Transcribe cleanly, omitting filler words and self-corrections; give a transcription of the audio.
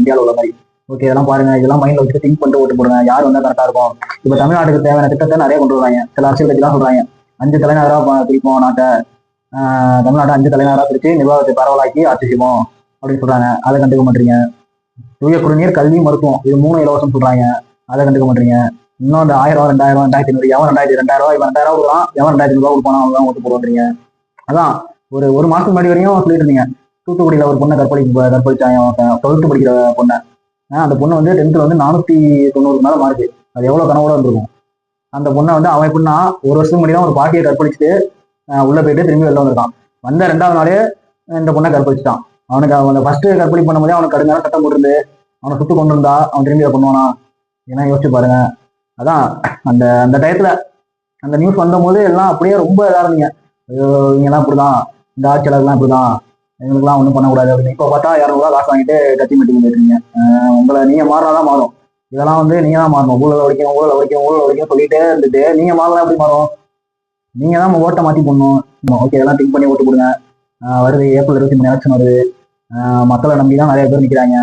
இந்தியாவில் உள்ள மாதிரி. ஓகே, இதெல்லாம் பாருங்க, இதெல்லாம் மைண்ட்ல வச்சுட்டு திங்க் பண்ணிட்டு ஓட்டு போடுங்க, யார் வந்தா கரெக்டா இருக்கும். இப்ப தமிழ்நாட்டுக்கு தேவையான திட்டத்தை நிறைய கொண்டு வருவாங்க. சில அரசியல் கட்சி தான் சொல்றாங்க 5 தலைநகரா பிரிப்போம் நாட்டை, தமிழ்நாட்டை 5 தலைநகரா பிரிச்சு நிர்வாகத்தை பரவலாக்கி ஆட்சி செய்வோம் அப்படின்னு சொல்றாங்க. அதை கண்டுக்க மாட்டீங்க. தூய குடிநீர், கல்வி, மருத்துவம் இது 3 இலவசம் சொல்றாங்க. அதை கண்டுக்க மாட்டீங்க. இன்னும் அந்த 1000, 2000, 2500, எவன் 2000 இவன் 2000 கொடுக்கலாம், எவன் 2500 கொடுப்பானா அவங்க ஓட்டு போடுவாங்க. அதான் ஒரு மாசத்துக்கு முன்னாடி வரையும் சொல்லிட்டு இருந்தீங்க. தூத்துக்குடியில ஒரு பொண்ணை கற்பழிச்சாங்க 12th படிக்கிற பொண்ணை. அந்த பொண்ணு வந்து 10th வந்து 490 மேல மார்க்கு. அது எவ்வளவு கனவோட இருந்திருக்கும். அந்த பொண்ணை வந்து அவன் எப்படின்னா, ஒரு வருஷத்துக்கு முன்னாடி தான் ஒரு பாட்டியை கற்பழிச்சுட்டு உள்ள போயிட்டு திரும்பி வெளில வந்திருக்கான். வந்த 2வது நாளே இந்த பொண்ணை கற்பழிச்சிட்டான். அவனுக்கு அவன் ஃபர்ஸ்ட் கற்பழி பண்ணும்போதே அவனுக்கு கடுமையான சட்டம் போட்டிருந்து அவனை சுட்டு கொண்டு இருந்தா அவன் திரும்பி அதை பண்ணுவானா? ஏன்னா யோசிச்சு பாருங்க. அதான் அந்த அந்த டயத்துல அந்த நியூஸ் வந்த போது எல்லாம் அப்படியே ரொம்ப இதா இருந்தீங்க. இவங்கெல்லாம் இப்படிதான், இந்த ஆட்சியாளர்லாம் இப்படிதான், எங்களுக்குலாம் ஒன்றும் பண்ணக்கூடாது அப்படின்னு. இப்போ பார்த்தா 200 காசு வாங்கிட்டு கட்சி மீட்டிங் போயிருக்கீங்க. உங்களை நீங்க மாறினாதான் மாறும். இதெல்லாம் வந்து நீங்க தான் மாறணும். ஊழல் வரைக்கும் சொல்லிட்டே இருந்துட்டு நீங்க மாறலாம் எப்படி மாறும்? நீங்க தான் நம்ம ஓட்டை மாத்தி போடணும். ஓகே, இதெல்லாம் திங்க் பண்ணி ஓட்டு கொடுங்க. வருது ஏப்ரல் 23 எலெக்ஷன் வருது. மக்களை நம்பி தான் நிறைய பேர் நிற்கிறாங்க.